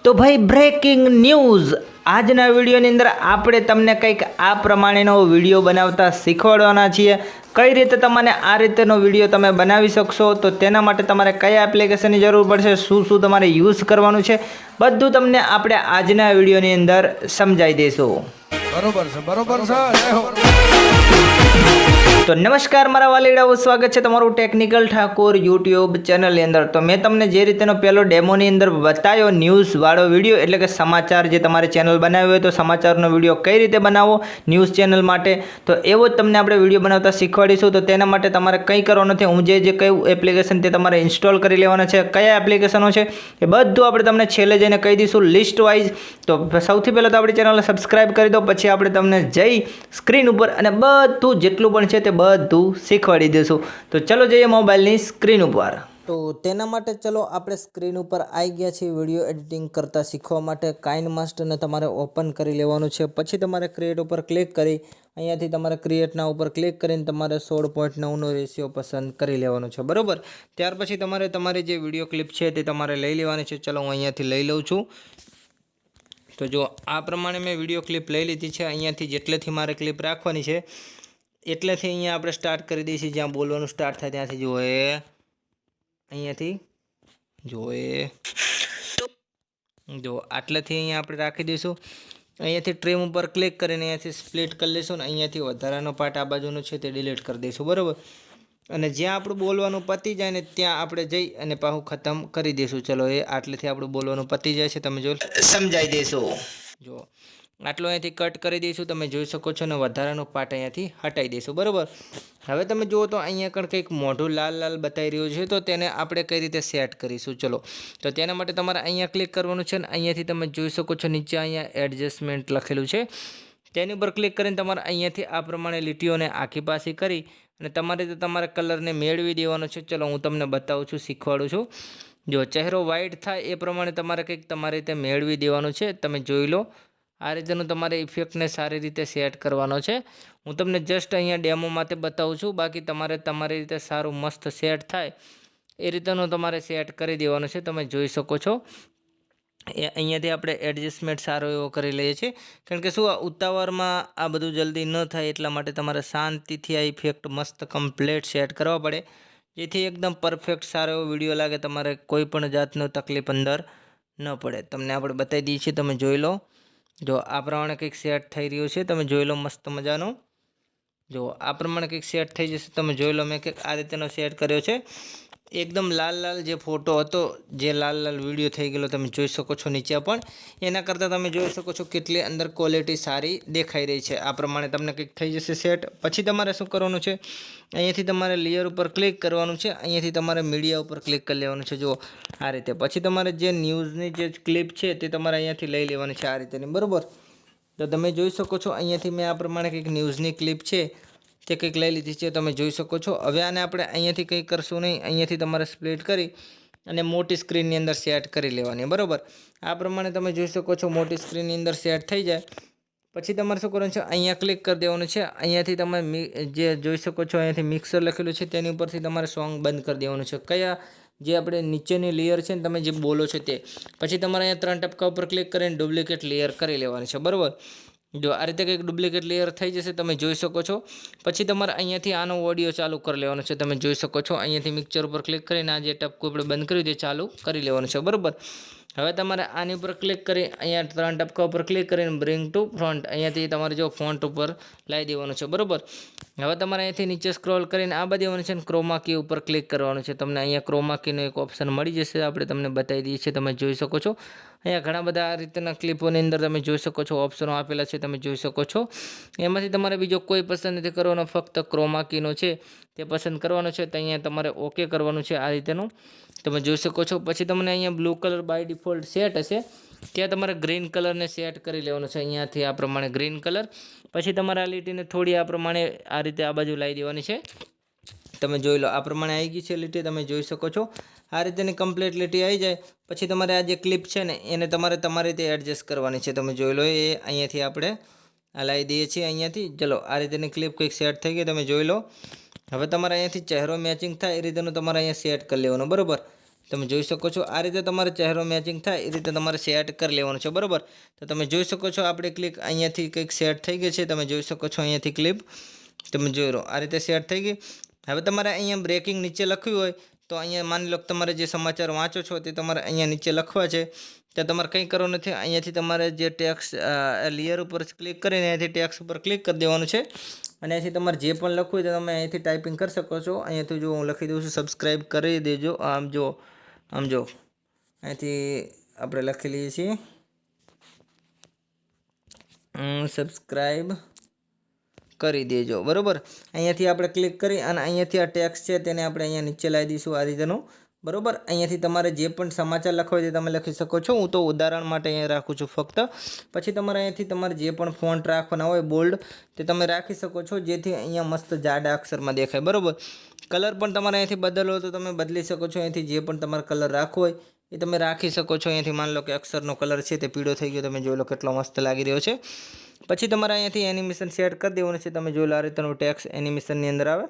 તો ભાઈ breaking news આજના વિડીયોની અંદર આપણે તમને કંઈક આ પ્રમાણેનો વિડીયો બનાવતા શીખવાડવાના છીએ। કઈ રીતે તમને આ રીતેનો વિડીયો તમે બનાવી શકશો, તો તેના માટે તમારે કયા એપ્લિકેશનની જરૂર પડશે, શું તમારે યુઝ કરવાનું છે, બધું તમને આપણે આજના વિડીયોની અંદર સમજાવી દઈશું। બરોબર છે જય હો। તો નમસ્કાર મારા વાલીડાઓ, સ્વાગત છે તમારું ટેકનિકલ ઠાકોર યુટ્યુબ ચેનલની અંદર। તો મેં તમને જે રીતેનો પહેલો ડેમોની અંદર બતાવ્યો ન્યૂઝ વાળો વિડીયો, એટલે કે સમાચાર જે તમારે ચેનલ બનાવ્યો હોય તો સમાચારનો વિડીયો કઈ રીતે બનાવવો ન્યૂઝ ચેનલ માટે, તો એવો જ તમને આપણે વિડીયો બનાવતા શીખવાડીશું। તો તેના માટે તમારે કંઈ કરવાનું નથી, હું જે કયું એપ્લિકેશન તે તમારે ઇન્સ્ટોલ કરી લેવાના છે, કયા એપ્લિકેશનો છે એ બધું આપણે તમને છેલ્લે જઈને કહી દઈશું લિસ્ટ વાઇઝ। તો સૌથી પહેલાં તો આપણી ચેનલને સબસ્ક્રાઈબ કરી દો, પછી આપણે તમને જઈ સ્ક્રીન ઉપર અને બધું જેટલું પણ છે તે બધું શીખવાડી દઈશું। તો ચલો જઈએ મોબાઈલની સ્ક્રીન ઉપર। તો તેના માટે ચલો આપણે સ્ક્રીન ઉપર આવી ગયા છીએ વિડીયો એડિટિંગ કરતાં શીખવા માટે। કાઇનમાસ્ટરને તમારે ઓપન કરી લેવાનું છે, પછી તમારે ક્રિએટ ઉપર ક્લિક કરી અહીંયાથી તમારે ક્રિએટના ઉપર ક્લિક કરીને તમારે 16:9નો રેશિયો પસંદ કરી લેવાનો છે, બરાબર। ત્યાર પછી તમારે તમારી જે વિડીયો ક્લિપ છે તે તમારે લઈ લેવાની છે। ચલો હું અહીંયાથી લઈ લઉં છું। તો જો આ પ્રમાણે મેં વિડીયો ક્લિપ લઈ લીધી છે। અહીંયાથી જેટલેથી મારે ક્લિપ રાખવાની છે એટલેથી અહીંયા આપણે સ્ટાર્ટ કરી દઈશું, જ્યાં બોલવાનું સ્ટાર્ટ થાય ત્યાંથી જોઈએ, અહીંયાથી જોઈએ જો આટલેથી અહીંયા આપણે રાખી દઈશું। અહીંયાથી ટ્રીમ ઉપર ક્લિક કરીને અહીંયાથી સ્પ્લિટ કરી લઈશું ને અહીંયાથી વધારાનો પાર્ટ આ બાજુનો છે તે ડિલીટ કરી દઈશું, બરાબર। અને જ્યાં આપણું બોલવાનું પતી જાય ને ત્યાં આપણે જઈ અને પાછું ખતમ કરી દઈશું। ચલો એ આટલેથી આપણું બોલવાનું પતી જાય છે, તમે જો સમજાવી દઈશું। જો આટલો અહીંયાથી કટ કરી દઈશું, તમે જોઈ શકો છો, ને વધારાનો પાર્ટ અહીંયાથી હટાવી દઈશું, બરાબર। હવે તમે જુઓ તો અહીંયા પણ કંઈક મોઢું લાલ લાલ બતાવી રહ્યું છે, તો તેને આપણે કઈ રીતે સેટ કરીશું, ચલો। તો તેના માટે તમારે અહીંયા ક્લિક કરવાનું છે ને અહીંયાથી તમે જોઈ શકો છો નીચે અહીંયા એડજસ્ટમેન્ટ લખેલું છે, તેની ઉપર ક્લિક કરીને તમારે અહીંયાથી આ પ્રમાણે લીટીઓને આખી પાછી કરી અને તમારે કલરને મેળવી દેવાનો છે। ચલો હું તમને બતાવું છું, શીખવાડું છું। જો ચહેરો વ્હાઇટ થાય એ પ્રમાણે તમારે કંઈક તમારી રીતે મેળવી દેવાનું છે, તમે જોઈ લો। આ રીતેનું તમારે ઇફેક્ટને સારી રીતે સેટ કરવાનો છે। હું તમને જસ્ટ અહીંયા ડેમો માટે બતાવું છું, બાકી તમારે તમારી રીતે સારું મસ્ત સેટ થાય એ રીતેનું તમારે સેટ કરી દેવાનું છે, તમે જોઈ શકો છો। એ અહીંયાથી આપણે એડજસ્ટમેન્ટ સારો એવો કરી લઈએ છીએ, કારણ કે શું આ ઉતાવળમાં આ બધું જલ્દી ન થાય એટલા માટે તમારે શાંતિથી આ ઇફેક્ટ મસ્ત કમ્પ્લીટ સેટ કરવા પડે, જેથી એકદમ પરફેક્ટ સારો એવો વિડીયો લાગે, તમારે કોઈ પણ જાતનો તકલીફ અંદર ન પડે। તમને આપણે બતાવી દઈએ છીએ, તમે જોઈ લો। જો આ પ્રમાણે કંઈક સેટ થઈ રહ્યું છે, તમે જોઈ લો મસ્ત મજાનું। જો આ પ્રમાણે કંઈક સેટ થઈ જશે, તમે જોઈ લો। મેં કંઈક આ રીતેનો સેટ કર્યો છે, એકદમ લાલ લાલ જે ફોટો હતો, જે લાલ લાલ વિડીયો થઈ ગયેલો, તમે જોઈ શકો છો નીચે પણ એના કરતાં તમે જોઈ શકો છો કેટલી અંદર ક્વોલિટી સારી દેખાઈ રહી છે। આ પ્રમાણે તમને કંઈક થઈ જશે સેટ। પછી તમારે શું કરવાનું છે, અહીંયાથી તમારે લેયર ઉપર ક્લિક કરવાનું છે, અહીંયાથી તમારે મીડિયા ઉપર ક્લિક કરી લેવાનું છે, જો આ રીતે। પછી તમારે જે ન્યૂઝની જે ક્લિપ છે તે તમારે અહીંયાથી લઈ લેવાની છે આ રીતેની, બરાબર। તો તમે જોઈ શકો છો અહીંયાથી મેં આ પ્રમાણે કંઈક ન્યૂઝની ક્લિપ છે તે કંઈક લઈ લીધી છે, તમે જોઈ શકો છો। હવે આને આપણે અહીંયાથી કંઈ કરશું નહીં, અહીંયાથી તમારે સ્પ્લિટ કરી અને મોટી સ્ક્રીનની અંદર સેટ કરી લેવાની, બરાબર। આ પ્રમાણે તમે જોઈ શકો છો મોટી સ્ક્રીનની અંદર સેટ થઈ જાય પછી તમારે શું કરવાનું છે, અહીંયા ક્લિક કરી દેવાનું છે। અહીંયાથી તમે જે જોઈ શકો છો અહીંયાથી મિક્સર લખેલું છે તેની ઉપરથી તમારે સોંગ બંધ કરી દેવાનું છે, કયા જે આપણે નીચેની લેયર છે ને તમે જે બોલો છો તે। પછી તમારે અહીંયા 3 ટપકા ઉપર ક્લિક કરીને ડુપ્લિકેટ લેયર કરી લેવાની છે, બરાબર। જો આ રીતે કંઈક ડુપ્લિકેટ લેયર થઈ જશે, તમે જોઈ શકો છો। પછી તમારે અહીંયાથી આનો ઓડિયો ચાલુ કરી લેવાનો છે, તમે જોઈ શકો છો। અહીંયાથી મિક્સર ઉપર ક્લિક કરીને આ જે ટપકું આપણે બંધ કર્યું તે ચાલુ કરી લેવાનું છે, બરાબર। હવે તમારે આની ઉપર ક્લિક કરી અહીંયા 3 ટપકા ઉપર ક્લિક કરીને બ્રિંગ ટુ ફ્રન્ટ અહીંયાથી તમારે જો ફોન્ટ ઉપર લાવી દેવાનું છે, બરાબર। હવે તમારે અહીંયાથી નીચે સ્ક્રોલ કરીને આ દેવાનું છે, ક્રોમા કી ઉપર ક્લિક કરવાનું છે। તમને અહીંયા ક્રોમા કીનો એક ઓપ્શન મળી જશે, આપણે તમને બતાવી દઈએ છીએ, તમે જોઈ શકો છો। અહીંયા ઘણા બધા આ રીતના ક્લિપોની અંદર તમે જોઈ શકો છો ઓપ્શનો આપેલા છે, તમે જોઈ શકો છો। એમાંથી તમારે બીજો કોઈ પસંદ નથી કરવાનો, ફક્ત ક્રોમા કીનો છે તે પસંદ કરવાનો છે, તો અહીંયા તમારે ઓકે કરવાનું છે આ રીતેનું, તમે જોઈ શકો છો। પછી તમને અહીંયા blue colour by default set હશે, ત્યાં તમારે ગ્રીન કલરને સેટ કરી લેવાનો છે, અહીંયાથી આ પ્રમાણે ગ્રીન કલર। પછી તમારે આ લીટીને થોડી આ પ્રમાણે આ રીતે આ બાજુ લાવી દેવાની છે, તમે જોઈ લો। આ પ્રમાણે આવી ગઈ છે લીટી, તમે જોઈ શકો છો। આ રીતેની કમ્પ્લીટ લીટી આવી જાય પછી તમારે આ જે ક્લિપ છે ને એને તમારે તમારી રીતે એડજસ્ટ કરવાની છે, તમે જોઈ લો। એ અહીંયાથી આપણે આ લાવી દઈએ છીએ અહીંયાથી, ચલો આ રીતેની ક્લિપ કંઈક સેટ થઈ ગઈ, તમે જોઈ લો। હવે તમારે અહીંયાથી ચહેરો મેચિંગ થાય એ રીતેનું તમારે અહીંયા સેટ કરી લેવાનું, બરાબર। તમે જોઈ શકો છો આ રીતે તમારે ચહેરો મેચિંગ થાય એ રીતે તમારે સેટ કરી લેવાનું છે બરાબર. તો તમે જોઈ શકો છો આપણે ક્લિક અહીંયાથી કંઈક સેટ થઈ ગઈ છે. તમે જોઈ શકો છો અહીંયાથી ક્લિપ તમે જોઈ લો આ રીતે સેટ થઈ ગઈ. હવે તમારે અહીંયા બ્રેકિંગ નીચે લખ્યું હોય તો અહીંયા માની લો તમારે જે સમાચાર વાંચો છો તે તમારે અહીંયા નીચે લખવા છે. તો તમારે કંઈ કરવું નથી. અહીંયાથી તમારે જે ટેક્સ લેયર ઉપર ક્લિક કરીને અહીંયાથી ટેક્સ ઉપર ક્લિક કરી દેવાનું છે અને અહીંયાથી તમારે જે પણ લખવું હોય તો તમે અહીંયાથી ટાઈપિંગ કરી શકો છો. અહીંયાથી જો હું લખી દઉં છું સબસ્ક્રાઈબ કરી દેજો. આમ જો અહીંયાથી આપણે લખી લઈએ છીએ સબસ્ક્રાઈબ કરી દેજો બરાબર. અહીંયાથી આપણે ક્લિક કરી અને અહીંયાથી આ ટેક્સ છે તેને આપણે અહીંયા નીચે લાવી દઈશું આ રીતેનું બરાબર. અહીંયાથી તમારે જે પણ સમાચાર લખવા હોય તે તમે લખી શકો છો. હું તો ઉદાહરણ માટે અહીંયા રાખું છું ફક્ત. પછી તમારે અહીંયાથી તમારે જે પણ ફોન્ટ રાખવાના હોય બોલ્ડ તે તમે રાખી શકો છો જેથી અહીંયા મસ્ત જાડા અક્ષરમાં દેખાય બરાબર. કલર પણ તમારે અહીંયાથી બદલવો તો તમે બદલી શકો છો. અહીંયાથી જે પણ તમારે કલર રાખવો હોય એ તમે રાખી શકો છો. અહીંયાથી માની લો કે અક્ષરનો કલર છે તે પીળો થઈ ગયો. તમે જોઈ લો કેટલો મસ્ત લાગી રહ્યો છે. પછી તમારે અહીંયાથી એનિમેશન સેટ કરી દેવાનું છે. તમે જોઈ લો આ રીતનું ટેક્સ એનિમેશનની અંદર આવે.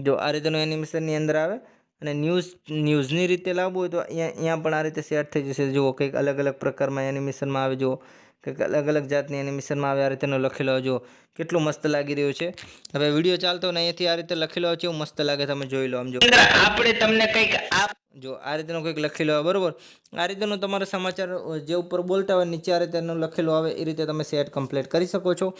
જો આ રીતનું એનિમેશનની અંદર આવે અને ન્યૂઝની રીતે લાવવું હોય તો અહીંયા પણ આ રીતે સેટ થઈ જશે. જુઓ કંઈક અલગ અલગ પ્રકારમાં એનિમેશનમાં આવે. જુઓ કંઈક અલગ અલગ જાતની એનિમેશનમાં આવે. આ રીતેનો લખેલો જુઓ કેટલું મસ્ત લાગી રહ્યું છે. હવે વિડીયો ચાલતો ને અહીંયાથી આ રીતે લખેલો છે એવું મસ્ત લાગે. તમે જોઈ લો આમ જો આપણે તમને કંઈક જો આ રીતનું કંઈક લખેલું આવે બરાબર. આ રીતેનું તમારે સમાચાર જે ઉપર બોલતા હોય નીચે આ રીતેનું લખેલું આવે એ રીતે તમે સેટ કમ્પ્લીટ કરી શકો છો.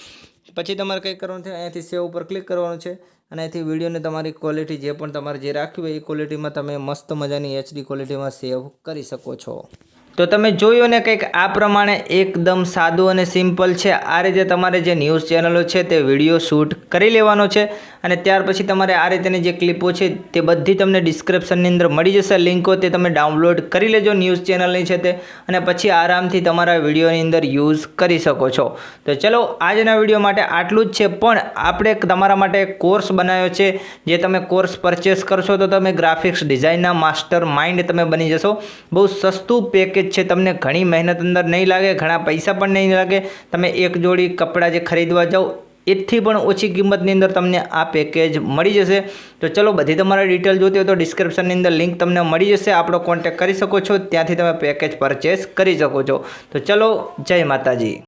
પછી તમારે કંઈ કરવાનું છે અહીંયાથી સેવ ઉપર ક્લિક કરવાનું છે અને અહીંથી વિડીયોને તમારી ક્વોલિટી જે પણ તમારે જે રાખવી હોય એ ક્વોલિટીમાં તમે મસ્ત મજાની HD ક્વોલિટીમાં સેવ કરી શકો છો. તો તમે જોયું ને કંઈક આ પ્રમાણે એકદમ સાદું અને સિમ્પલ છે. આ રીતે તમારે જે ન્યૂઝ ચેનલો છે તે વિડીયો શૂટ કરી લેવાનો છે અને ત્યાર પછી તમારે આ રીતેની જે ક્લિપો છે તે બધી તમને ડિસ્ક્રિપ્શનની અંદર મળી જશે લિંકો. તે તમે ડાઉનલોડ કરી લેજો ન્યૂઝ ચેનલની છે તે અને પછી આરામથી તમારા વિડીયોની અંદર યુઝ કરી શકો છો. તો ચલો આજના વિડીયો માટે આટલું જ છે. પણ આપણે તમારા માટે એક કોર્સ બનાવ્યો છે. જે તમે કોર્સ પરચેસ કરશો તો તમે ગ્રાફિક્સ ડિઝાઇનના માસ્ટર માઇન્ડ તમે બની જશો. બહુ સસ્તું પેકેજ છે. તમને ઘણી મહેનત અંદર નહીં લાગે, ઘણા પૈસા પણ નહીં લાગે. તમે એક જોડી કપડાં જે ખરીદવા જાઓ એથી પણ ઓછી કિંમતની અંદર તમને આ પેકેજ મળી જશે. તો ચલો બધી તમારે ડિટેલ જોતી હોય તો ડિસ્ક્રિપ્શનની અંદર લિંક તમને મળી જશે. આપણો કોન્ટેક્ટ કરી શકો છો. ત્યાંથી તમે પેકેજ પરચેસ કરી શકો છો. તો ચલો જય માતાજી.